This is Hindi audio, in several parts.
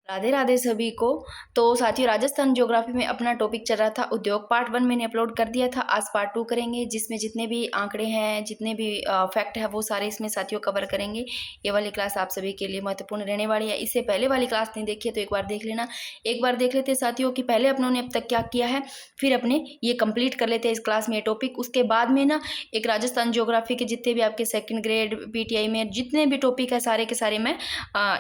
राधे राधे सभी को। तो साथियों, राजस्थान ज्योग्राफी में अपना टॉपिक चल रहा था उद्योग। पार्ट 1 मैंने अपलोड कर दिया था। आज पार्ट 2 करेंगे, जिसमें जितने भी आंकड़े हैं, जितने भी फैक्ट है, वो सारे इसमें साथियों कवर करेंगे। ये वाली क्लास आप सभी के लिए महत्वपूर्ण रहने वाली है। इससे पहले वाली क्लास नहीं देखी है तो एक बार देख लेना। एक बार देख लेते साथियों कि पहले अपनों ने अब तक क्या किया है, फिर अपने ये कंप्लीट कर लेते हैं इस क्लास में ये टॉपिक। उसके बाद में ना एक राजस्थान ज्योग्राफी के जितने भी आपके सेकेंड ग्रेड PTI में जितने भी टॉपिक है सारे के सारे मैं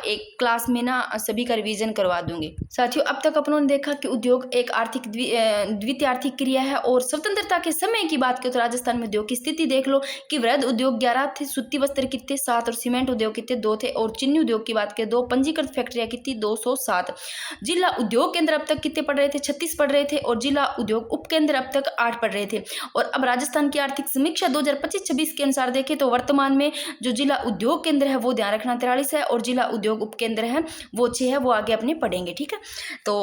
एक क्लास में ना सभी का रिवीजन करवा दूंगी। साथियों, अब तक अपनों ने देखा कि उद्योग एक आर्थिक द्वितीय आर्थिक क्रिया है। और स्वतंत्रता के समय की बात करें तो राजस्थान में उद्योग की स्थिति देख लो कि वृहद उद्योग 11 थे, सूती वस्त्र कितने 7 और सीमेंट उद्योग कितने 2 थे। और चीनी उद्योग की बात करें 2, पंजीकृत फैक्ट्रियां कितनी 207। जिला उद्योग केंद्र अब तक कितने पढ़ रहे थे 36 पढ़ रहे थे। और जिला उद्योग उपकेंद्र अब तक 8 पढ़ रहे थे। और अब राजस्थान की आर्थिक समीक्षा 2025-26 के अनुसार देखें तो वर्तमान में जो जिला उद्योग केंद्र है वो ध्यान रखना 43 है और जिला उद्योग उपकेंद्र है वो 6 है। वो आगे अपने पढ़ेंगे, ठीक है। तो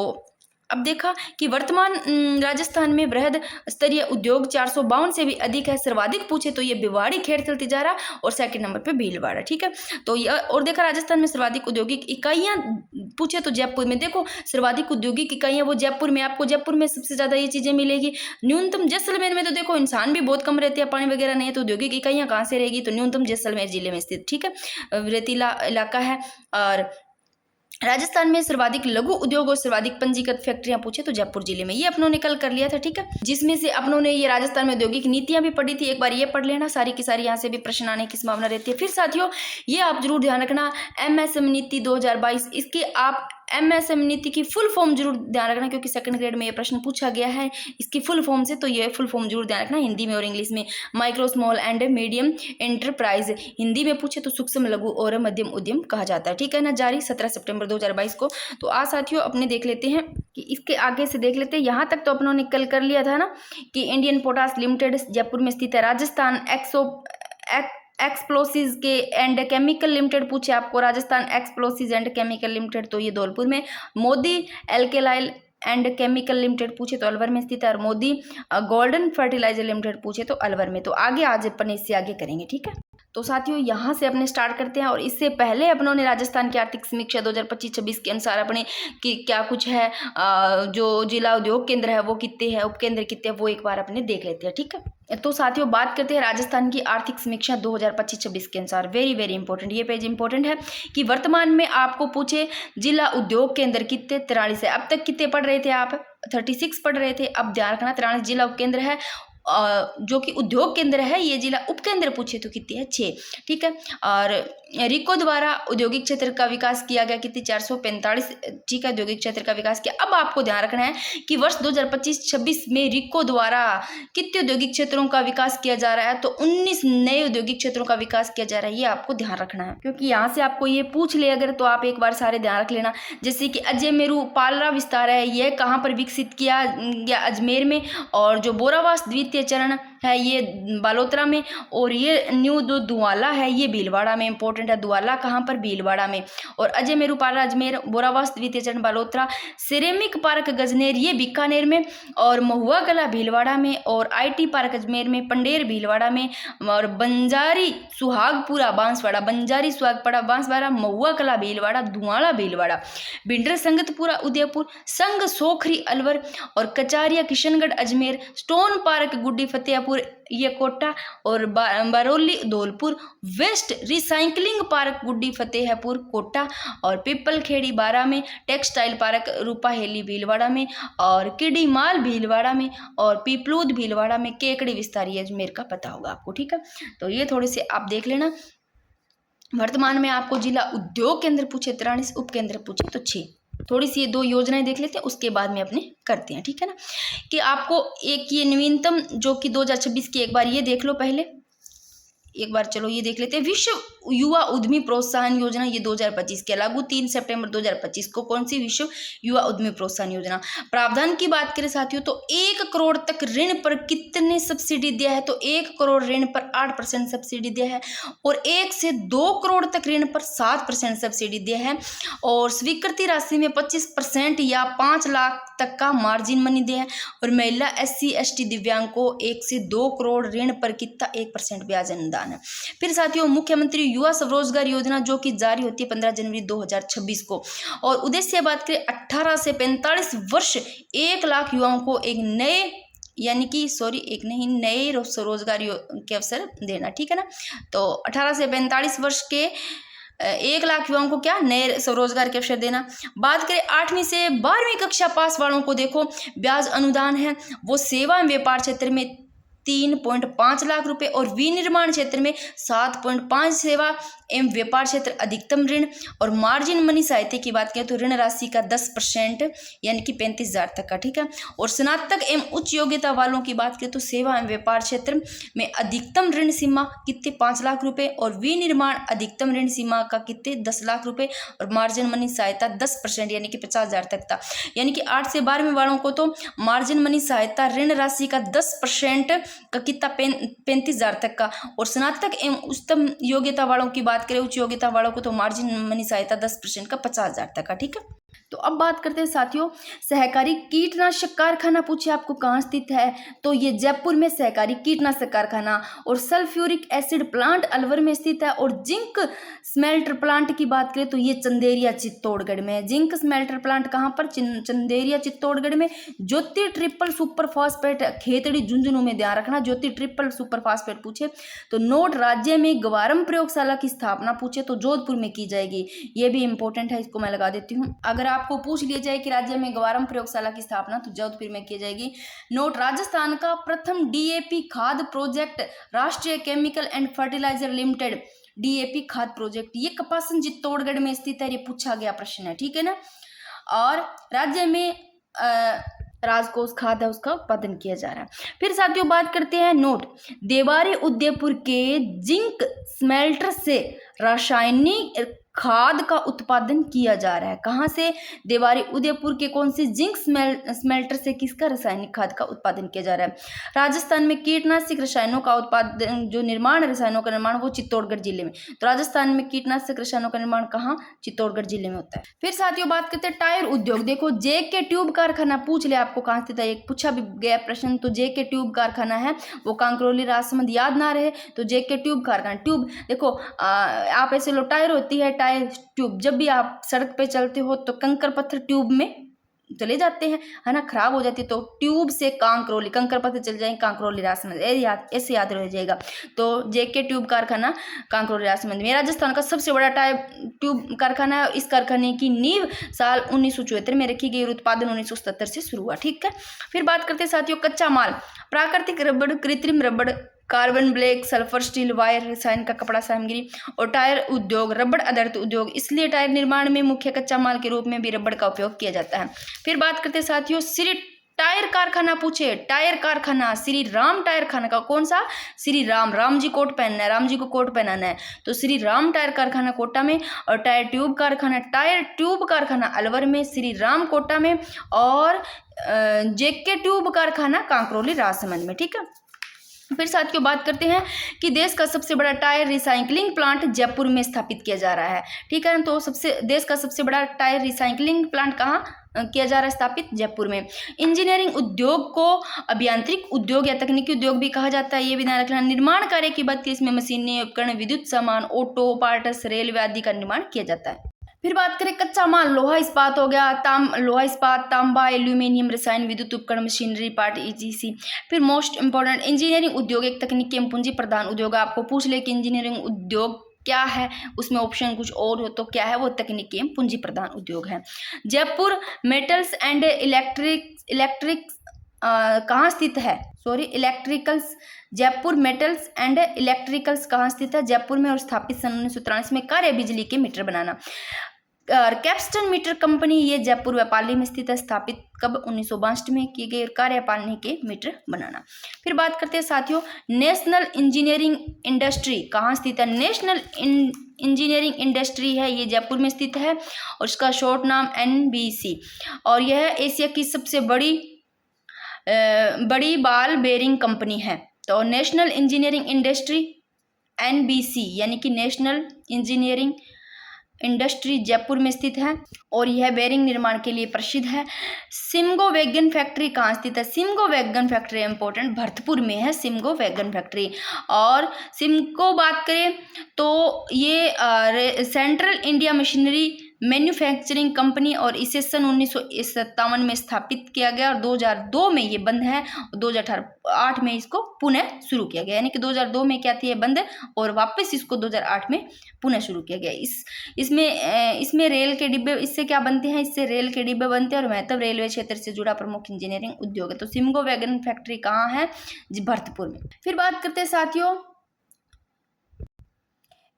अब देखा कि वर्तमान राजस्थान में वृहद स्तरीय उद्योग 452 से भी अधिक है। सर्वाधिक पूछे तो ये भिवाड़ी, खेड़तल, तिजारा और सेकंड नंबर पे भीलवाड़ा, ठीक है। तो ये और देखा राजस्थान में सर्वाधिक औद्योगिक इकाइयां पूछे तो जयपुर में देखो सर्वाधिक औद्योगिक इकाइयां वो जयपुर में, आपको जयपुर में सबसे ज्यादा ये चीजें मिलेगी। न्यूनतम जैसलमेर में तो देखो इंसान भी बहुत कम रहते हैं, पानी वगैरह नहीं है, तो औद्योगिक इकाइयां कहाँ से रहेगी, तो न्यूनतम जैसलमेर जिले में स्थित, ठीक है, रेतीला इलाका है। और राजस्थान में सर्वाधिक लघु उद्योग और सर्वाधिक पंजीकृत फैक्ट्रियां पूछे तो जयपुर जिले में। ये अपनों ने कल कर लिया था, ठीक है, जिसमें से अपनों ने ये राजस्थान में औद्योगिक नीतियां भी पढ़ी थी। एक बार ये पढ़ लेना, सारी की सारी यहाँ से भी प्रश्न आने की संभावना रहती है। फिर साथियों ये आप जरूर ध्यान रखना, MSM नीति 2022, इसकी आप MSM नीति की फुल फॉर्म जरूर ध्यान रखना, क्योंकि सेकंड ग्रेड में ये प्रश्न पूछा गया है इसकी फुल फॉर्म से। तो ये फुल फॉर्म जरूर ध्यान रखना हिंदी में और इंग्लिश में। Micro, small and medium enterprise, Hindi में पूछे तो सूक्ष्म, लघु और मध्यम उद्यम कहा जाता है, ठीक है ना। जारी 17 सितंबर 2022 को। तो आज साथियों अपने देख लेते हैं कि इसके आगे से देख लेते हैं। यहाँ तक तो अपनों ने कल कर लिया था ना कि इंडियन पोटास लिमिटेड जयपुर में स्थित है। राजस्थान एक्सप्लोसिव के एंड केमिकल लिमिटेड पूछे आपको, Rajasthan explosive and chemical limited तो ये धौलपुर में। मोदी एल्केलाइल एंड केमिकल लिमिटेड पूछे तो अलवर में स्थित है। और मोदी गोल्डन फर्टिलाइजर लिमिटेड पूछे तो अलवर में। तो आगे आज अपन इससे आगे करेंगे, ठीक है। तो साथियों यहाँ से अपने स्टार्ट करते हैं। और इससे पहले अपनों ने राजस्थान की आर्थिक समीक्षा 2025-26 के अनुसार अपने कि क्या कुछ है, जो जिला उद्योग केंद्र है वो कितने हैं, उपकेंद्र कितने हैं, वो एक बार अपने देख लेते हैं, ठीक है। तो साथियों बात करते हैं राजस्थान की आर्थिक समीक्षा 2025-26 के अनुसार। वेरी वेरी इंपॉर्टेंट, ये पेज इंपॉर्टेंट है कि वर्तमान में आपको पूछे जिला उद्योग केंद्र कितने 43 है। अब तक कितने पढ़ रहे थे आप, 36 पढ़ रहे थे। अब ध्यान रखना 43 जिला उपकेंद्र है, जो कि उद्योग केंद्र है। ये जिला उपकेंद्र पूछे तो कितनी है 6, ठीक है। और रिको द्वारा औद्योगिक क्षेत्र का विकास किया गया कितनी 445, ठीक है, औद्योगिक क्षेत्र का विकास किया। अब आपको ध्यान रखना है कि वर्ष 2025-26 में रिको द्वारा कितने औद्योगिक क्षेत्रों का विकास किया जा रहा है, तो 19 नए औद्योगिक क्षेत्रों का विकास किया जा रहा है। ये आपको ध्यान रखना है, क्योंकि यहाँ से आपको ये पूछ ले अगर, तो आप एक बार सारे ध्यान रख लेना। जैसे कि अजयमेरू पालरा विस्तार है, ये कहाँ पर विकसित किया गया, अजमेर में। और जो बोरावास द्वितीय चरण है ये बालोतरा में। और ये न्यू जो दुआला है ये भीलवाड़ा में। इंपॉर्टेंट है, दुआला कहाँ पर, भीलवाड़ा में। और अजयमेरू पालरा अजमेर, बोरावास द्वितीय चरण बालोतरा, सिरेमिक पार्क गजनेर ये बीकानेर में। और महुआ कला भीलवाड़ा में। और IT पार्क अजमेर में, पंडेर भीलवाड़ा में। और बंजारी सुहागपुरा बांसवाड़ा, बंजारी सुहागपुरा बांसवाड़ा, महुआ कला भीलवाड़ा, धुआला भीलवाड़ा, बिंडर संगतपुरा उदयपुर, संग सोखरी अलवर। और कचारिया किशनगढ़ अजमेर, स्टोन पार्क गुड्डी फतेहपुर ये कोटा। और Barauli Dholpur, waste recycling park Guddi Fatehpur Kota. और पिपल खेड़ी बारा में, टेक्सटाइल पार्क रूपाहेली भीलवाड़ा में। और किडीमाल भीलवाड़ा में। और पीपलूद भीलवाड़ा में, केकड़ी विस्तारी अजमेर का पता होगा आपको, ठीक है। तो ये थोड़े से आप देख लेना। वर्तमान में आपको जिला उद्योग केंद्र पूछे 43, उपकेंद्र पूछे तो 6। थोड़ी सी ये 2 योजनाएं देख लेते हैं, उसके बाद में अपने करते हैं, ठीक है ना। कि आपको एक ये नवीनतम जो कि 2026 की एक बार ये देख लो पहले, एक बार चलो ये देख लेते हैं। विश्व युवा उद्यमी प्रोत्साहन योजना ये 2025 के लागू 3 सितंबर 2025 को। कौन सी विश्व युवा उद्यमी प्रोत्साहन योजना। प्रावधान की बात करें साथियों तो 1 करोड़ तक ऋण पर कितने सब्सिडी दिया है, तो 1 करोड़ ऋण पर 8% सब्सिडी दिया है। और 1 से 2 करोड़ तक ऋण पर 7% सब्सिडी दिया है। और स्वीकृति राशि में 25% या 5 लाख तक का मार्जिन मनी दिया है। और महिला SC ST दिव्यांग को 1 से 2 करोड़ ऋण पर कितना 1% ब्याज अनुदान पहचान है। फिर साथियों मुख्यमंत्री युवा स्वरोजगार योजना जो कि जारी होती है 15 जनवरी 2026 को, और उद्देश्य बात करें 18 से 45 वर्ष 1 लाख युवाओं को एक नए स्वरोजगार के अवसर देना, ठीक है ना। तो 18 से 45 वर्ष के 1 लाख युवाओं को क्या नए स्वरोजगार के अवसर देना। बात करें 8वीं से 12वीं कक्षा पास वालों को, देखो ब्याज अनुदान है वो सेवा एवं व्यापार क्षेत्र में 3.5 लाख रुपए और विनिर्माण क्षेत्र में 7.5, सेवा एवं व्यापार क्षेत्र अधिकतम ऋण और मार्जिन मनी सहायता की बात करें तो ऋण राशि का 10% यानी कि 35,000 तक का, ठीक है। और स्नातक एवं उच्च योग्यता वालों की बात करें तो सेवा एवं व्यापार क्षेत्र में अधिकतम ऋण सीमा कितने 5 लाख रुपए और विनिर्माण अधिकतम ऋण सीमा का कितने 10 लाख रुपए और मार्जिन मनी सहायता 10% यानी कि 50,000 तक था। यानी कि 8 से 12वीं वालों को तो मार्जिन मनी सहायता ऋण राशि का 10% का कितना 35,000 तक का, और स्नातक एवं उच्चतम योग्यता वालों की बात करें उच्च योग्यता वालों को तो मार्जिन मनी सहायता 10% का 50,000 तक का, ठीक है। तो अब बात करते हैं साथियों सहकारी कीटनाशक कारखाना पूछे आपको कहाँ स्थित है, तो ये जयपुर में सहकारी कीटनाशक कारखाना, और सल्फ्यूरिक एसिड प्लांट अलवर में स्थित है, और जिंक स्मेल्टर प्लांट की बात करें तो ये चंदेरिया चित्तौड़गढ़ में है। जिंक स्मेल्टर प्लांट कहाँ पर, चंदेरिया चित्तौड़गढ़ में। Jyoti triple super phosphate Khetri Jhunjhunu में, ध्यान रखना ज्योति ट्रिपल सुपर फास्फेट पूछे तो नोट राज्य में गवारम प्रयोगशाला की स्थापना पूछे तो जोधपुर में की जाएगी, ये भी इंपॉर्टेंट है, इसको मैं लगा देती हूँ। अगर आपको पूछ लिया जाए कि राज्य में गवारम प्रयोगशाला की स्थापना तो जोधपुर में की जाएगी। नोट राजस्थान का प्रथम डीएपी खाद project Rashtriya chemical and fertiliser limited DAP खाद प्रोजेक्ट, ये कपासन चित्तौड़गढ़ में स्थित है, ये पूछा गया प्रश्न है, ठीक है ना। और राज्य में राजकोष खाद है उसका उत्पादन किया जा रहा है। फिर साथियों बात करते हैं नोट देवारी उदयपुर के जिंक स्मेल्टर से रासायनिक खाद का उत्पादन किया जा रहा है। कहाँ से, देवारी उदयपुर के कौन से जिंक स्मेल्टर से किसका रासायनिक खाद का उत्पादन किया जा रहा है। राजस्थान में कीटनाशक रसायनों का उत्पादन जो निर्माण रसायनों का निर्माण वो चित्तौड़गढ़ जिले में, तो राजस्थान में कीटनाशक रसायनों का निर्माण कहाँ, चित्तौड़गढ़ जिले में होता है। फिर साथियों बात करते हैं टायर उद्योग, देखो जेके ट्यूब कारखाना पूछ ले आपको कहाँ स्थित है, एक पूछा भी गया प्रश्न, तो जेके ट्यूब कारखाना है वो कांकरोली राजसमंद, याद ना रहे तो जेके ट्यूब कारखाना। ट्यूब देखो आप ऐसे लो टायर होती है, टायर ट्यूब, जब भी आप सड़क पे चलते हो तो कंकर पत्थर ट्यूब में चले जाते हैं, है ना, खराब हो जाती है, तो ट्यूब से कांकरोली कंकर पत्थर चल जाएंगे कांकरोली राजसमंद, ऐसे याद रह जाएगा। तो जेके ट्यूब कारखाना कांकरोली राजसमंद में राजस्थान का सबसे बड़ा टायर ट्यूब कारखाना है। इस कारखाने की नींव साल 1974 में रखी गई और उत्पादन 1977 से शुरू हुआ, ठीक है। फिर बात करते हैं साथियों कच्चा माल, प्राकृतिक रबड़, कृत्रिम रबड़, carbon black, sulphur steel, wire, रसायन का कपड़ा सामग्री और टायर उद्योग, रबड़ आधारित उद्योग, इसलिए टायर निर्माण में मुख्य कच्चा माल के रूप में भी रबड़ का उपयोग किया जाता है। फिर बात करते हैं साथियों श्री टायर कारखाना पूछे, टायर कारखाना श्री राम टायर खाना का, कौन सा, श्री राम, राम जी कोट पहनना है, राम जी को कोट पहनाना है, तो श्री राम टायर कारखाना कोटा में, और टायर ट्यूब कारखाना अलवर में, श्री राम कोटा में, और जेके ट्यूब कारखाना कांकरोली राजसमंद में, ठीक है। फिर साथियों बात करते हैं कि देश का सबसे बड़ा टायर रिसाइकलिंग प्लांट जयपुर में स्थापित किया जा रहा है, ठीक है। तो देश का सबसे बड़ा टायर रिसाइकलिंग प्लांट कहाँ किया जा रहा है, स्थापित जयपुर में। इंजीनियरिंग उद्योग को अभियांत्रिक उद्योग या तकनीकी उद्योग भी कहा जाता है, ये भी ध्यान रखना। निर्माण कार्य की बात की इसमें मशीनें, उपकरण, विद्युत सामान, ऑटो पार्ट्स, रेलवे आदि का निर्माण किया जाता है। फिर बात करें कच्चा माल, लोहा इस्पात हो गया, लोहा इस्पात, तांबा, एल्यूमिनियम, रसायन, विद्युत उपकरण, मशीनरी पार्ट, ईटीसी। फिर मोस्ट इंपॉर्टेंट इंजीनियरिंग उद्योग एक तकनीकी एवं पूंजी प्रधान उद्योग, आपको पूछ ले कि इंजीनियरिंग उद्योग क्या है, उसमें ऑप्शन कुछ और हो तो क्या है, वो तकनीकी एवं पूंजी प्रधान उद्योग है। जयपुर मेटल्स एंड इलेक्ट्रिक कहाँ स्थित है, electricals, Jaipur metals and electricals कहाँ स्थित है, जयपुर में, और स्थापित सन 1983 में। कार्य बिजली के मीटर बनाना। कैप्स्टन मीटर कंपनी ये जयपुर व पाली में स्थित है, स्थापित कब 1962 में की गई, और कार्य पालनी के मीटर बनाना। फिर बात करते हैं साथियों नेशनल इंजीनियरिंग इंडस्ट्री कहाँ स्थित है, नेशनल इंजीनियरिंग इंडस्ट्री है ये जयपुर में स्थित है, और इसका शॉर्ट नाम NBC, और यह एशिया की सबसे बड़ी बॉल बेयरिंग कंपनी है। तो नेशनल इंजीनियरिंग इंडस्ट्री NBC यानी कि नेशनल इंजीनियरिंग इंडस्ट्री जयपुर में स्थित है और यह बेरिंग निर्माण के लिए प्रसिद्ध है। सिमगो वैगन फैक्ट्री कहाँ स्थित है? सिमगो वैगन फैक्ट्री इंपॉर्टेंट भरतपुर में है सिमगो वैगन फैक्ट्री। और सिमको बात करें तो ये central India machinery manufacturing company और इसे सन 1957 में स्थापित किया गया और 2002 में ये बंद है और 2008 में इसको पुनः शुरू किया गया। यानी कि 2002 में क्या थी ये बंद और वापस इसको 2008 में पुनः शुरू किया गया। इसमें रेल के डिब्बे, इससे क्या बनते हैं? इससे रेल के डिब्बे बनते हैं और महत्व रेलवे क्षेत्र से जुड़ा प्रमुख इंजीनियरिंग उद्योग है। तो सिमगो वैगन फैक्ट्री कहाँ है? जी भरतपुर में। फिर बात करते हैं साथियों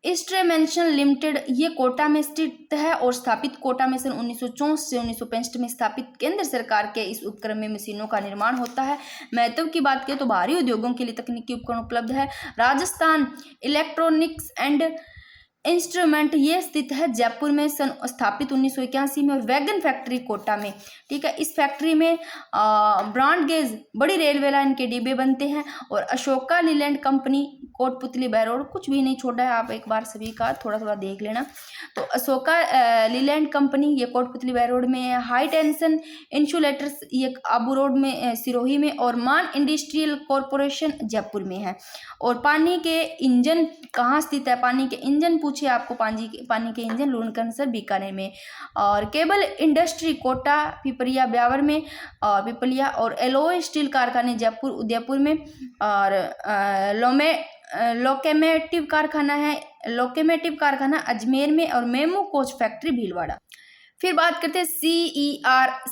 इंस्ट्रूमेंटेशन लिमिटेड, ये कोटा में स्थित है और स्थापित कोटा में सन 1964 से 1965 में स्थापित केंद्र सरकार के इस उपक्रम में मशीनों का निर्माण होता है। महत्व की बात करें तो भारी उद्योगों के लिए तकनीकी उपकरण उपलब्ध है। राजस्थान इलेक्ट्रॉनिक्स एंड इंस्ट्रूमेंट ये स्थित है जयपुर में, सन स्थापित 1981 में और वैगन फैक्ट्री कोटा में। ठीक है, इस फैक्ट्री में ब्रॉड गेज बड़ी रेलवे लाइन के डिब्बे बनते हैं और अशोका लीलैंड कंपनी कोटपुतली बहरोड, कुछ भी नहीं छोड़ा है, आप एक बार सभी का थोड़ा थोड़ा देख लेना। तो अशोका लीलैंड कंपनी ये कोटपुतली बहरोड में है। हाई टेंशन इंसुलेटर्स ये आबू रोड में सिरोही में और मान इंडस्ट्रियल कॉरपोरेशन जयपुर में है। और पानी के इंजन कहाँ स्थित है? पानी के इंजन पूछे आपको, पानी के इंजन लूणकरण बीकानेर में। और केबल इंडस्ट्री कोटा पिपरिया ब्यावर में और पिपलिया और एलोय स्टील कारखाने जयपुर उदयपुर में और लोकोमोटिव कारखाना अजमेर में और मेमो कोच फैक्ट्री भीलवाड़ा। फिर बात करते हैं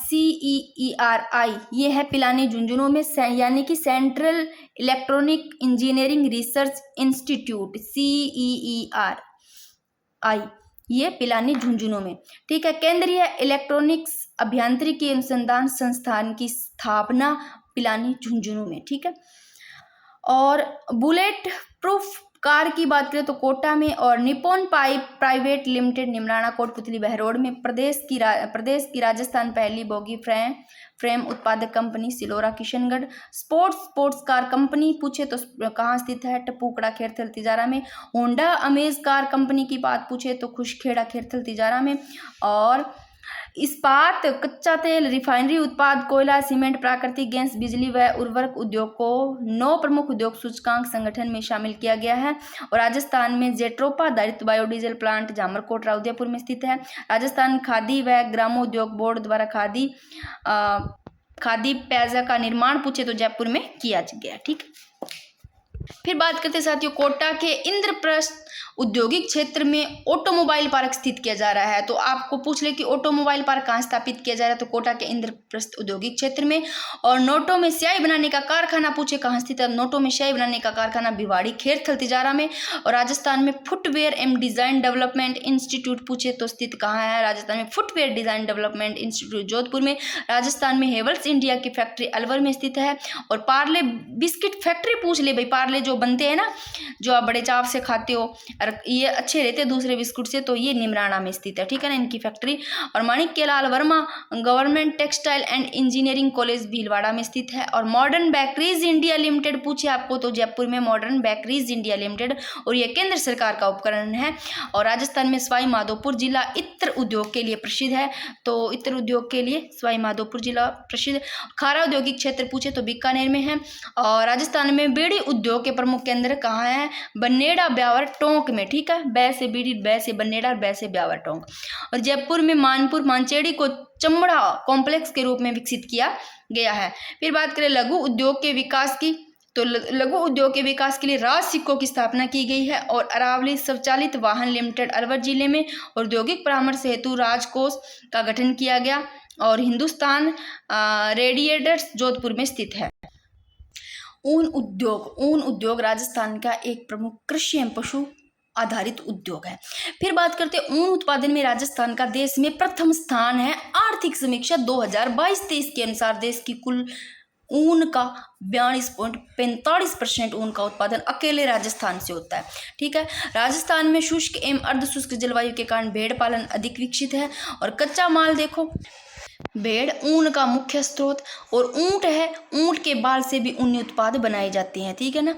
CERI, ये है पिलानी झुंझुनू में, यानी कि central electronic engineering research institute CERI, ये पिलानी झुंझुनू में। ठीक है, केंद्रीय इलेक्ट्रॉनिक्स अभियांत्रिकी अनुसंधान संस्थान की स्थापना पिलानी झुंझुनू में। ठीक है, और बुलेट प्रूफ कार की बात करें तो कोटा में और Nippon pipe private limited Neemrana Kotputli Behror में। प्रदेश की राजस्थान पहली बोगी फ्रेम उत्पादक company Silora Kishangarh. Sports car company पूछे तो कहाँ स्थित है? टपूकड़ा खेरथल तिजारा में। होंडा अमेज कार कंपनी की बात पूछे तो खुशखेड़ा खेरथल तिजारा में। और इस्पात, कच्चा तेल, रिफाइनरी उत्पाद, कोयला, सीमेंट, प्राकृतिक गैस, बिजली व उर्वरक उद्योग को 9 प्रमुख उद्योग सूचकांक संगठन में शामिल किया गया है। और राजस्थान में जेट्रोपा आधारित बायोडीजल प्लांट जामरकोटरा उदयपुर में स्थित है। राजस्थान खादी व ग्रामोद्योग बोर्ड द्वारा खादी प्याजा का निर्माण पूछे तो जयपुर में किया गया। ठीक, फिर बात करते हैं साथियों कोटा के इंद्रप्रस्थ औद्योगिक क्षेत्र में ऑटोमोबाइल पार्क स्थित किया जा रहा है। तो आपको पूछ ले कि ऑटोमोबाइल पार्क कहाँ स्थापित किया जा रहा है? तो कोटा के इंद्रप्रस्थ औद्योगिक क्षेत्र में। और नोटों में स्याही बनाने का कारखाना पूछे कहाँ स्थित है? नोटों में स्याही बनाने का कारखाना भिवाड़ी खेरथल तिजारा में। और राजस्थान में footwear and design development institute पूछे तो स्थित कहाँ है? राजस्थान में footwear design development institute Jodhpur में। राजस्थान में हेवल्स इंडिया की फैक्ट्री अलवर में स्थित है। और पार्ले बिस्किट फैक्ट्री पूछ ले भाई, पार्ले जो बनते हैं ना, जो आप बड़े चाव से खाते हो, ये अच्छे रहते हैं दूसरे बिस्कुट से, तो ये निमराना में स्थित है। ठीक है ना, इनकी फैक्ट्री। और Manikyalal Verma government textile and engineering college Bhilwara में स्थित है। और मॉडर्न बेकरीज इंडिया लिमिटेड पूछे आपको तो जयपुर में मॉडर्न बेकरीज इंडिया लिमिटेड, और ये केंद्र सरकार का उपकरण है। और राजस्थान में सवाई माधोपुर जिला इत्र उद्योग के लिए प्रसिद्ध है। तो इत्र उद्योग के लिए सवाई माधोपुर जिला प्रसिद्ध। खारा औद्योगिक क्षेत्र पूछे तो बीकानेर में है। और राजस्थान में बीड़ी उद्योग के प्रमुख केंद्र कहाँ है? बनेड़ा ब्यावर टोंक में। ठीक है, बै से बीड़ी, बै से बनेड़ा, बै से ब्यावर टोंक। और जयपुर में मानपुर मांचेड़ी को चमड़ा कॉम्प्लेक्स के रूप में विकसित किया गया है। फिर बात करें लघु उद्योग के विकास की, तो लघु उद्योग के विकास के लिए राज सिक्कों की स्थापना की गई है। और अरावली स्वचालित वाहन लिमिटेड अलवर जिले में औद्योगिक परामर्श हेतु राजकोष का गठन किया गया। और हिंदुस्तान रेडिएटर्स जोधपुर में स्थित है। ऊन उद्योग राजस्थान का एक प्रमुख कृषि एवं पशु आधारित उद्योग है। फिर बात करते हैं ऊन उत्पादन में राजस्थान का देश में प्रथम स्थान है। आर्थिक समीक्षा 2022-23 के अनुसार देश की कुल ऊन का 42.45% ऊन का उत्पादन अकेले राजस्थान से होता है। ठीक है, राजस्थान में शुष्क एवं अर्धशुष्क जलवायु के कारण भेड़ पालन अधिक विकसित है। और कच्चा माल देखो, भेड़ ऊन का मुख्य स्रोत, और ऊंट है, ऊंट के बाल से भी ऊनी उत्पाद बनाए जाते हैं, ठीक है ना।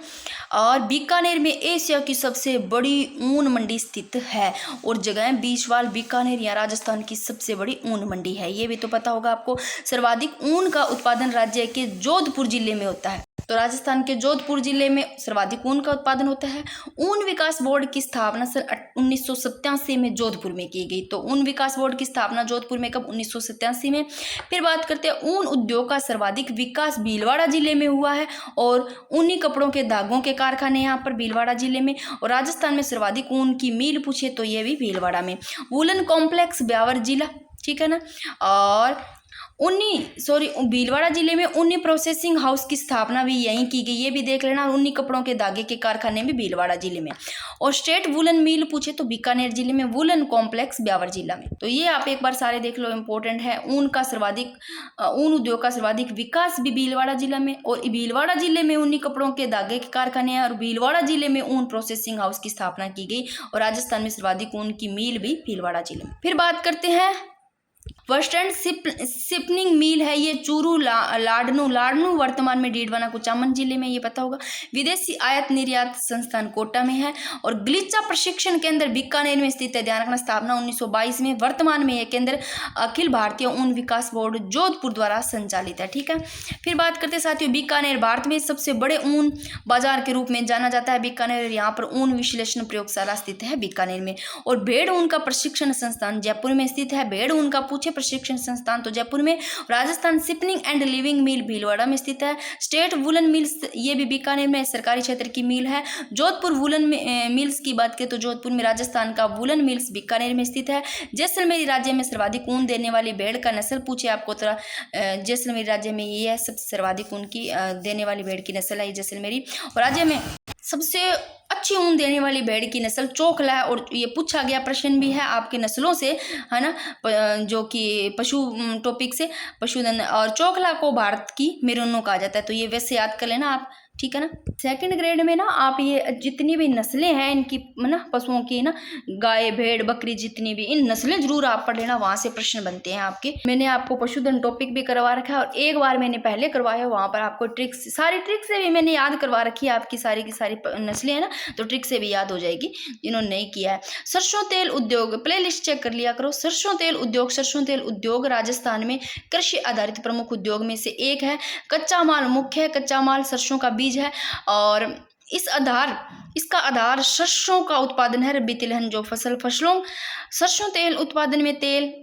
और बीकानेर में एशिया की सबसे बड़ी ऊन मंडी स्थित है, और जगह है बीसवाल, बीकानेर या राजस्थान की सबसे बड़ी ऊन मंडी है, ये भी तो पता होगा आपको। सर्वाधिक ऊन का उत्पादन राज्य के जोधपुर जिले में होता है, तो राजस्थान के जोधपुर जिले में सर्वाधिक ऊन का उत्पादन होता है। ऊन विकास बोर्ड की स्थापना सन 1987 में जोधपुर में की गई, तो ऊन विकास बोर्ड की स्थापना जोधपुर में कब, 1987 में। फिर बात करते हैं ऊन उद्योग का सर्वाधिक विकास भीलवाड़ा जिले में हुआ है, और ऊनी कपड़ों के धागों के कारखाने यहाँ पर भीलवाड़ा जिले में। और राजस्थान में सर्वाधिक ऊन की मिल पूछे तो ये भी भीलवाड़ा में। वूलन कॉम्प्लेक्स ब्यावर जिला, ठीक है ना। और भीलवाड़ा जिले में ऊनी प्रोसेसिंग हाउस की स्थापना भी यहीं की गई, ये भी देख लेना। और ऊनी कपड़ों के धागे के कारखाने भी भीलवाड़ा जिले में। और स्टेट वूलन मिल पूछे तो बीकानेर जिले में, वूलन कॉम्प्लेक्स ब्यावर जिला में। तो ये आप एक बार सारे देख लो, इंपॉर्टेंट है। ऊन उद्योग का सर्वाधिक विकास भी भीलवाड़ा जिला में, और भीलवाड़ा जिले में ऊनी कपड़ों के धागे के कारखाने हैं, और भीलवाड़ा जिले में ऊन प्रोसेसिंग हाउस की स्थापना की गई। और राजस्थान में सर्वाधिक ऊन की मिल भी भीलवाड़ा जिले में। फिर बात करते हैं वेस्टर्न शिपनिंग मिल है, ये चूरू लाडनू वर्तमान में डीडवाना कुचामन जिले में, ये पता होगा। विदेशी आयात निर्यात संस्थान कोटा में है। और गलीचा प्रशिक्षण केंद्र बीकानेर में स्थित है, ध्यान रखना, स्थापना 1922 में। वर्तमान में यह केंद्र अखिल भारतीय ऊन विकास बोर्ड जोधपुर द्वारा संचालित है, ठीक है। फिर बात करते हैं साथियों, बीकानेर भारत में सबसे बड़े ऊन बाजार के रूप में जाना जाता है बीकानेर। यहाँ पर ऊन विश्लेषण प्रयोगशाला स्थित है बीकानेर में। और भेड़ ऊन का प्रशिक्षण संस्थान जयपुर में स्थित है। भेड़ ऊन का पूछे प्रशिक्षण संस्थान तो जयपुर में। राजस्थान शिपनिंग एंड लिविंग मिल भीलवाड़ा में स्थित है। स्टेट वुलन मिल्स, ये भी बीकानेर में सरकारी क्षेत्र की मिल है। जोधपुर वुलन मिल्स की बात करें तो जोधपुर में, राजस्थान का वुलन मिल्स बीकानेर में स्थित है। जैसलमेर राज्य में सर्वाधिक ऊन देने वाली भेड़ का नस्ल पूछे आपको तो जैसलमेर राज्य में ये है सबसे सर्वाधिक ऊन की देने वाली भेड़ की नस्ल है जैसलमेरी। और राज्य में सबसे अच्छी ऊन देने वाली भेड़ की नस्ल चोखला है। और ये पूछा गया प्रश्न भी है आपके नस्लों से, है ना, जो कि पशु टॉपिक से, पशुधन। और चोखला को भारत की मेरुन्नो कहा जाता है, तो ये वैसे याद कर लेना आप, ठीक है ना। सेकंड ग्रेड में ना आप ये जितनी भी नस्लें हैं इनकी, ना, पशुओं की, ना, गाय भेड़ बकरी जितनी भी, इन नस्लें जरूर आप पढ़ लेना, वहां से प्रश्न बनते हैं आपके। मैंने आपको पशुधन टॉपिक भी करवा रखा है, और एक बार मैंने पहले करवाया, वहां पर आपको ट्रिक्स, सारी ट्रिक से भी मैंने याद करवा रखी है, आपकी सारी की सारी नस्लें है ना, तो ट्रिक से भी याद हो जाएगी जिन्होंने नहीं किया है। सरसों तेल उद्योग प्ले लिस्ट चेक कर लिया करो। सरसों तेल उद्योग राजस्थान में कृषि आधारित प्रमुख उद्योग में से एक है। कच्चा माल मुख्य है, कच्चा माल सरसों का बीज है, और इसका आधार सरसों का उत्पादन है। रबी तिलहन जो फसलों सरसों तेल उत्पादन में तेल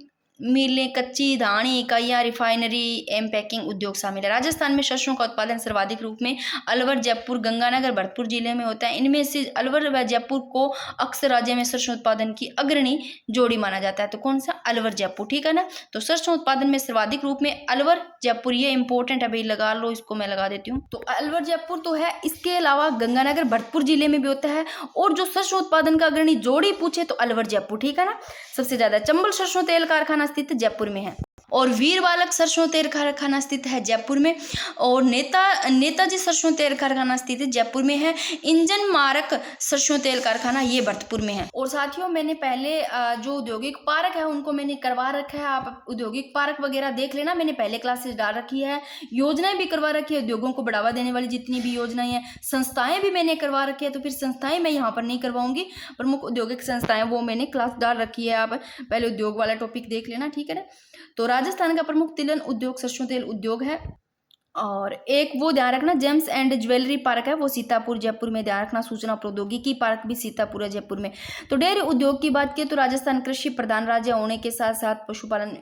मिलें, कच्ची धानी इकाइयाँ, रिफाइनरी एवं पैकिंग उद्योग शामिल है। राजस्थान में सरसों का उत्पादन सर्वाधिक रूप में अलवर, जयपुर, गंगानगर, भरतपुर जिले में होता है। इनमें से अलवर व जयपुर को अक्सर राज्य में सरसों उत्पादन की अग्रणी जोड़ी माना जाता है। तो कौन सा? अलवर जयपुर, ठीक है ना। तो सरसों उत्पादन में सर्वाधिक रूप में अलवर जयपुर, ये इंपॉर्टेंट है भाई, लगा लो इसको, मैं लगा देती हूँ। तो अलवर जयपुर तो है, इसके अलावा गंगानगर, भरतपुर जिले में भी होता है। और जो सरसों उत्पादन का अग्रणी जोड़ी पूछे तो अलवर जयपुर, ठीक है ना। सबसे ज्यादा चंबल सरसों तेल कारखाना स्थित जयपुर में है, और वीर बालक सरसों तेल कारखाना स्थित है जयपुर में, और नेताजी सरसों तेल कारखाना स्थित जयपुर में है। इंजन मारक सरसों तेल कारखाना ये भरतपुर में है। और साथियों मैंने पहले जो औद्योगिक पार्क है उनको मैंने करवा रखा है, आप औद्योगिक पार्क वगैरह देख लेना, मैंने पहले क्लासेस डाल रखी है। योजनाएं भी करवा रखी है, उद्योगों को बढ़ावा देने वाली जितनी भी योजनाएं हैं। संस्थाएं भी मैंने करवा रखी है, तो फिर संस्थाएं मैं यहाँ पर नहीं करवाऊंगी, प्रमुख औद्योगिक संस्थाएं वो मैंने क्लास डाल रखी है, आप पहले उद्योग वाला टॉपिक देख लेना, ठीक है ना। तो राजस्थान का प्रमुख तिलहन उद्योग सरसों तेल उद्योग है। और एक वो ध्यान रखना, जेम्स एंड ज्वेलरी पार्क है वो सीतापुर जयपुर में, ध्यान रखना। सूचना प्रौद्योगिकी पार्क भी सीतापुर है जयपुर में। तो डेयरी उद्योग की बात की तो राजस्थान कृषि प्रधान राज्य होने के साथ साथ पशुपालन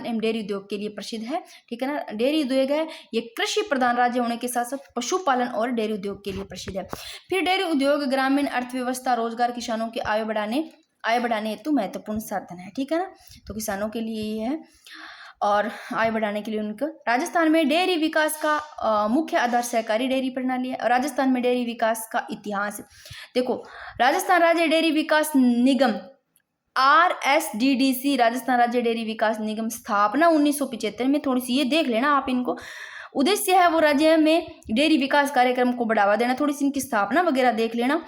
एवं डेयरी उद्योग के लिए प्रसिद्ध है, ठीक है ना। डेयरी उद्योग है ये कृषि प्रधान राज्य होने के साथ साथ पशुपालन और डेयरी उद्योग के लिए प्रसिद्ध है। फिर डेयरी उद्योग ग्रामीण अर्थव्यवस्था, रोजगार, किसानों की आय बढ़ाने हेतु महत्वपूर्ण साधन है, ठीक है ना। तो किसानों के लिए ये है, और आय बढ़ाने के लिए उनका। राजस्थान में डेयरी विकास का मुख्य आधार सहकारी डेयरी प्रणाली है। और राजस्थान में डेयरी विकास का इतिहास देखो, राजस्थान राज्य डेयरी विकास निगम RSDDC, राजस्थान राज्य डेयरी विकास निगम स्थापना 1975 में, थोड़ी सी ये देख लेना आप इनको। उद्देश्य है वो राज्य में डेयरी विकास कार्यक्रम को बढ़ावा देना, थोड़ी सी इनकी स्थापना वगैरह देख लेना।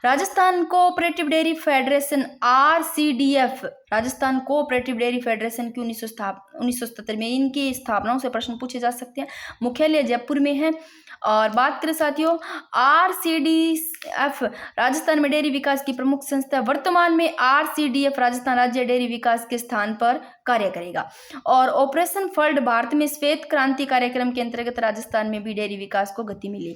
Rajasthan cooperative dairy federation RCDF, Rajasthan cooperative dairy federation की 1977 में इनकी स्थापनाओं से प्रश्न पूछे जा सकते हैं। मुख्यालय जयपुर में है। और बात करें साथियों RCDF, राजस्थान में डेयरी विकास की प्रमुख संस्था। वर्तमान में RCDF राजस्थान राज्य डेयरी विकास के स्थान पर कार्य करेगा। और ऑपरेशन फ्लड, भारत में श्वेत क्रांति कार्यक्रम के अंतर्गत राजस्थान में भी डेयरी विकास को गति मिली।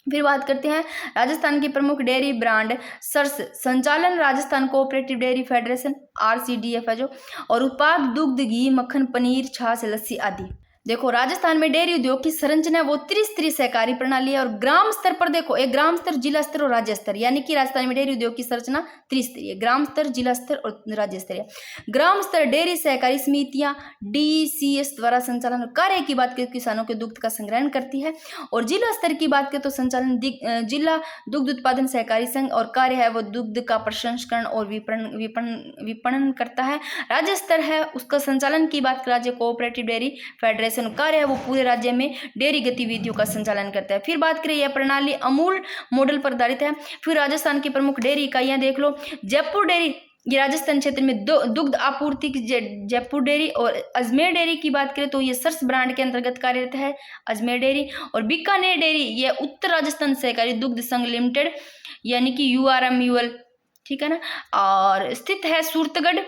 फिर बात करते हैं राजस्थान की प्रमुख डेयरी ब्रांड सर्स, संचालन Rajasthan cooperative dairy federation RCDF है जो, और उत्पाद दुग्ध, घी, मक्खन, पनीर, छाछ, लस्सी आदि। देखो राजस्थान में डेयरी उद्योग की संरचना है वो त्रिस्तरीय सहकारी प्रणाली है। और ग्राम स्तर पर देखो, एक ग्राम स्तर, जिला स्तर और राज्य स्तर, यानी कि राजस्थान में डेयरी उद्योग की संरचना त्रिस्तरीय, ग्राम स्तर, जिला स्तर और राज्य स्तरीय। ग्राम स्तर डेयरी सहकारी समितियां DCS द्वारा संचालन और कार्य की बात करें किसानों के दुग्ध का संग्रहण करती है। और जिला स्तर की बात करें तो संचालन जिला दुग्ध उत्पादन सहकारी संघ, और कार्य है वो दुग्ध का प्रसंस्करण और विपणन करता है। राज्य स्तर है उसका संचालन की बात करें राज्य कोऑपरेटिव डेयरी फेडरेशन कार्य है वो पूरे राज्य में डेयरी गतिविधियों का संचालन करता है। फिर बात करें यह प्रणाली अमूल मॉडल पर आधारित है। फिर राजस्थान की प्रमुख डेयरी इकाइयां देख लो। जयपुर डेयरी, ये राजस्थान क्षेत्र में दुग्ध आपूर्ति की जयपुर डेयरी। और अजमेर डेयरी की बात करें तो ये सर्स ब्रांड के अंतर्गत कार्यरत है अजमेर डेयरी। और बीकानेर डेयरी ये उत्तर राजस्थान सहकारी दुग्ध संघ लिमिटेड यानी कि URMUL, ठीक है ना, और स्थित है सूरतगढ़।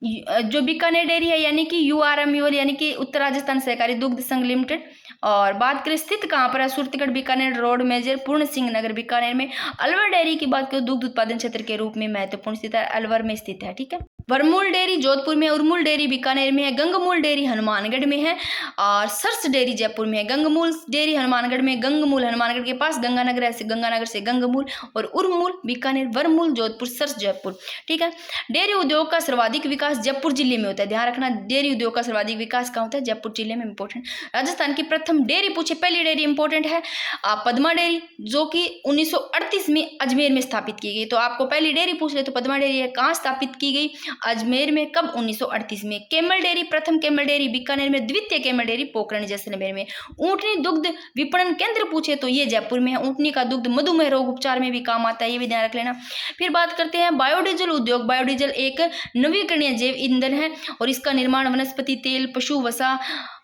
जो बीकानेर डेयरी है यानी कि URMUL यानी कि उत्तर राजस्थान सहकारी दुग्ध संघ लिमिटेड। और बात करें स्थित कहाँ पर है, सूरतगढ़, बीकानेर रोड, मेजर, पूर्ण सिंह नगर, बीकानेर में। अलवर डेयरी की बात करें दुग्ध उत्पादन क्षेत्र के रूप में महत्वपूर्ण स्थित है, अलवर में स्थित है, ठीक है। वरमूल डेयरी जोधपुर में, उर्मुल डेयरी बीकानेर में है, गंगमूल डेयरी हनुमानगढ़ में है, और सर्स डेयरी जयपुर में है। गंगमूल डेयरी हनुमानगढ़ में, गंगमूल हनुमानगढ़ के पास, गंगानगर ऐसे गंगानगर से गंगमूल, और उर्मूल बीकानेर, वरमूल जोधपुर, सर्स जयपुर, ठीक है। डेयरी उद्योग का सर्वाधिक विकास जयपुर जिले में होता है, ध्यान रखना। डेयरी उद्योग का सर्वाधिक विकास कहाँ होता है, जयपुर जिले में, इंपॉर्टेंट। राजस्थान की प्रथम डेयरी पूछे, पहली डेयरी इंपॉर्टेंट है पद्मा डेयरी, जो कि 1938 में अजमेर में स्थापित की गई। तो आपको पहली डेयरी पूछ ले तो पद्मा डेयरी है, कहाँ स्थापित की गई, अजमेर में, कब, 1938 में। केमल डेयरी, प्रथम केमल डेयरी बीकानेर में, द्वितीय केमल डेयरी पोखरण जैसलमेर में। ऊंटनी दुग्ध विपणन केंद्र पूछे तो ये जयपुर में है। ऊंटनी का दुग्ध मधुमेह रोग उपचार में भी काम आता है, ये भी ध्यान रख लेना। फिर बात करते हैं बायोडीजल उद्योग। बायोडीजल एक नवीकरणीय जैव ईंधन है और इसका निर्माण वनस्पति तेल, पशु वसा,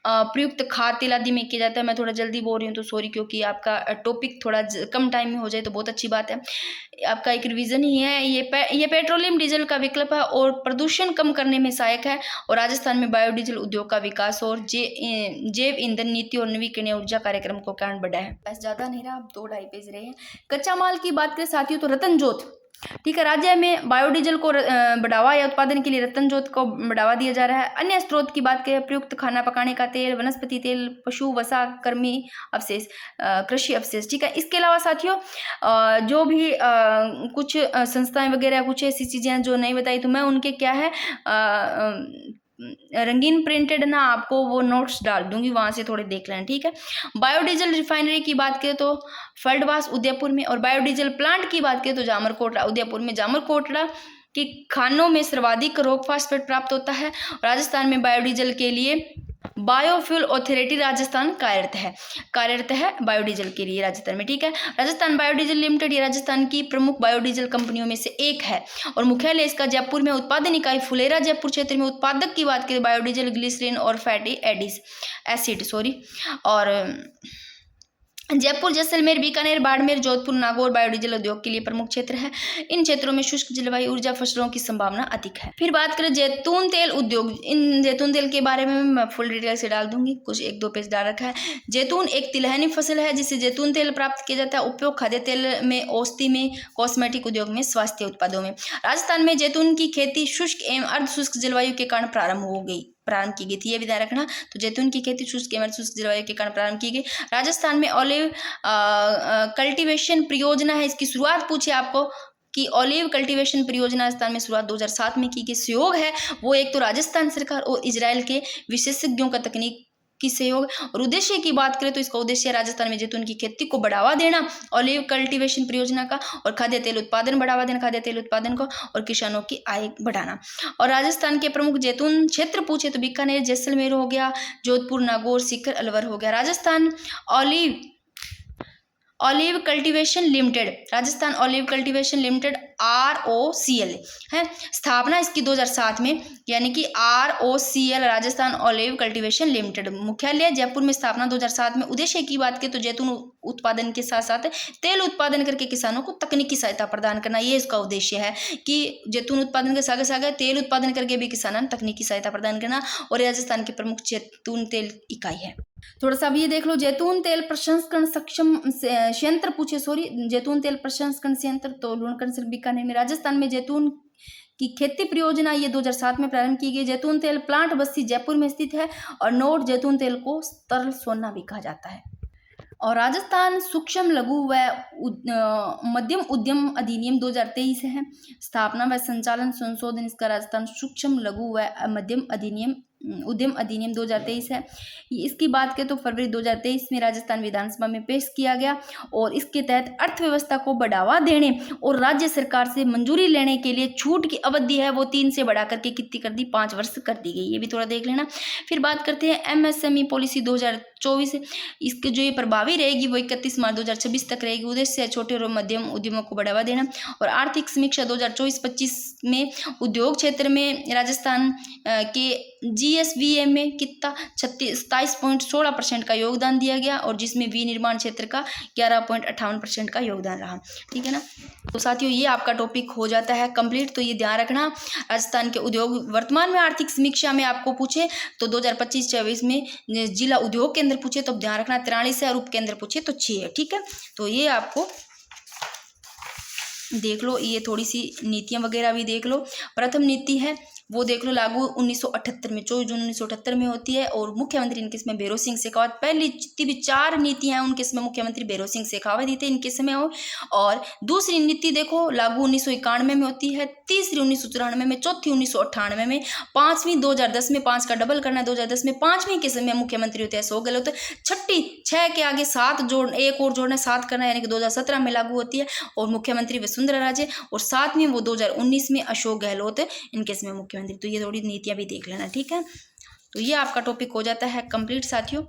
प्रयुक्त खाद्य तेल आदि में किया जाता है। मैं थोड़ा जल्दी बोल रही हूँ तो सॉरी, क्योंकि आपका टॉपिक थोड़ा कम टाइम में हो जाए तो बहुत अच्छी बात है। आपका एक रिवीजन ही है। ये पेट्रोलियम डीजल का विकल्प है और प्रदूषण कम करने में सहायक है। और राजस्थान में बायोडीजल उद्योग का विकास और जैव ईंधन नीति और नवीकरणीय ऊर्जा कार्यक्रम को कारण बढ़ा है। बस ज्यादा नहीं रहा, 2-2.5 पेज रहे हैं। कच्चा माल की बात करें साथियों तो रतन जोत, ठीक है, राज्य में बायोडीजल को बढ़ावा या उत्पादन के लिए रतन जोत को बढ़ावा दिया जा रहा है। अन्य स्रोत की बात करें प्रयुक्त खाना पकाने का तेल, वनस्पति तेल, पशु वसा, कृमि अवशेष, कृषि अवशेष, ठीक है। इसके अलावा साथियों जो भी कुछ संस्थाएं वगैरह कुछ ऐसी चीजें जो नहीं बताई तो मैं उनके क्या है रंगीन प्रिंटेड ना आपको वो नोट्स डाल दूंगी, वहां से थोड़े देख लें, ठीक है। बायोडीजल रिफाइनरी की बात करें तो फल्डवास उदयपुर में, और बायोडीजल प्लांट की बात करें तो जामरकोटड़ा उदयपुर में। जामरकोटड़ा की खानों में सर्वाधिक रोक फास्फेट प्राप्त होता है। राजस्थान में बायोडीजल के लिए बायोफ्यूल अथॉरिटी राजस्थान कार्यरत है बायोडीजल के लिए राजस्थान में, ठीक है। राजस्थान बायोडीजल लिमिटेड ये राजस्थान की प्रमुख बायोडीजल कंपनियों में से एक है और मुख्यालय इसका जयपुर में। उत्पादन इकाई फुलेरा जयपुर क्षेत्र में। उत्पादक की बात करें बायोडीजल ग्लिसरीन और फैटी एसिड और जयपुर, जैसलमेर, बीकानेर, बाड़मेर, जोधपुर, नागौर बायोडीजल उद्योग के लिए प्रमुख क्षेत्र है। इन क्षेत्रों में शुष्क जलवायु ऊर्जा फसलों की संभावना अधिक है। फिर बात करें जैतून तेल उद्योग। इन जैतून तेल के बारे में मैं फुल डिटेल से डाल दूंगी, कुछ 1-2 पेज डाल रखा है। जैतून एक तिलहनी फसल है जिससे जैतून तेल प्राप्त किया जाता है। उपयोग खाद्य तेल में, औषधि में, कॉस्मेटिक उद्योग में, स्वास्थ्य उत्पादों में। राजस्थान में जैतून की खेती शुष्क एवं अर्ध शुष्क जलवायु के कारण प्रारंभ की गई थी, ये भी ध्यान रखना। तो जैतून की खेती शुष्क एवं शुष्क जलवायु के कारण प्रारंभ की गई। राजस्थान में ऑलिव कल्टीवेशन परियोजना है, इसकी शुरुआत पूछे आपको कि ऑलिव कल्टीवेशन परियोजना राजस्थान में शुरुआत 2007 में की गई। सहयोग है वो एक तो राजस्थान सरकार और इजराइल के विशेषज्ञों का तकनीक की सहयोग। और उद्देश्य की बात करें तो इसका उद्देश्य राजस्थान में जैतून की खेती को बढ़ावा देना, ऑलिव कल्टीवेशन परियोजना का, और खाद्य तेल उत्पादन बढ़ावा देना, खाद्य तेल उत्पादन को, और किसानों की आय बढ़ाना। और राजस्थान के प्रमुख जैतून क्षेत्र पूछे तो बीकानेर, जैसलमेर हो olive cultivation limited, Rajasthan olive cultivation limited ROCL है, स्थापना इसकी 2007 में, यानी कि ROCL Rajasthan olive cultivation limited, मुख्यालय जयपुर में, स्थापना 2007 में। उद्देश्य की बात करें तो जैतून उत्पादन के साथ साथ तेल उत्पादन करके किसानों को तकनीकी सहायता प्रदान करना, ये इसका उद्देश्य है कि जैतून उत्पादन के साथ साथ तेल उत्पादन करके भी किसानों को तकनीकी सहायता प्रदान करना, और राजस्थान की प्रमुख जैतून तेल इकाई है। थोड़ा सा अब ये देख लो, जैतून तेल प्रसंस्करण सक्षम संयंत्र पूछे, सॉरी, जैतून तेल प्रसंस्करण संयंत्र तो लूणकरण सिर्फ बीकानेर में। राजस्थान में जैतून की खेती परियोजना ये 2007 में प्रारंभ की गई। जैतून तेल प्लांट बस्ती जयपुर में स्थित है, और नोट जैतून तेल को तरल सोना भी कहा जाता है। और राजस्थान सूक्ष्म लघु व मध्यम उद्यम अधिनियम 2023 है, स्थापना व संचालन संशोधन इसका राजस्थान सूक्ष्म लघु व मध्यम उद्यम अधिनियम 2023 है। इसकी बात करें तो फरवरी 2023 में राजस्थान विधानसभा में पेश किया गया, और इसके तहत अर्थव्यवस्था को बढ़ावा देने और राज्य सरकार से मंजूरी लेने के लिए छूट की अवधि है वो 3 से बढ़ा करके कितनी कर दी, 5 वर्ष कर दी गई, ये भी थोड़ा देख लेना। फिर बात करते हैं MSME पॉलिसी 2024, इसके जो ये प्रभावी रहेगी वो 31 मार्च 2026 तक रहेगी। उद्देश्य है छोटे और मध्यम उद्यमों को बढ़ावा देना। और आर्थिक समीक्षा 2024-25 में उद्योग क्षेत्र में राजस्थान के GSVA में कितना 27.16% का योगदान दिया गया, और जिसमें विनिर्माण क्षेत्र का 11.58% का योगदान रहा। ठीक है ना। तो साथियों ये आपका टॉपिक हो जाता है कंप्लीट। तो ये ध्यान रखना, राजस्थान के उद्योग वर्तमान में आर्थिक समीक्षा में आपको पूछे तो 2025-26 में जिला उद्योग केंद्र पूछे तो ध्यान रखना 43 है, और उप केंद्र पूछे तो 6 है। ठीक है, तो ये आपको देख लो, ये थोड़ी सी नीतियां वगैरह भी देख लो। प्रथम नीति है वो देख लो, लागू 1978 में, 24 जून 1978 में होती है, और मुख्यमंत्री इनके इसमें भैरों सिंह शेखावत। पहली जितनी भी 4 नीतियां हैं उनके इसमें मुख्यमंत्री भैरों सिंह शेखावत ही थे इनके समय हो। और दूसरी नीति देखो लागू 1991 में होती है, तीसरी 1994 में, चौथी 1998 में, पांचवीं 2010 में, 5 का डबल करना है 2010 में, पांचवीं के समय मुख्यमंत्री होते हैं अशोक गहलोत। छठी 6 के आगे 7 जोड़, एक और जोड़ना 7 करना, यानी कि 2017 में लागू होती है, और मुख्यमंत्री वसुंधरा राजे। और 7वीं वो 2019 में अशोक गहलोत इनके इसमें मुख्यमंत्री। तो ये थोड़ी नीतियां भी देख लेना। ठीक है, तो ये आपका टॉपिक हो जाता है कंप्लीट साथियों।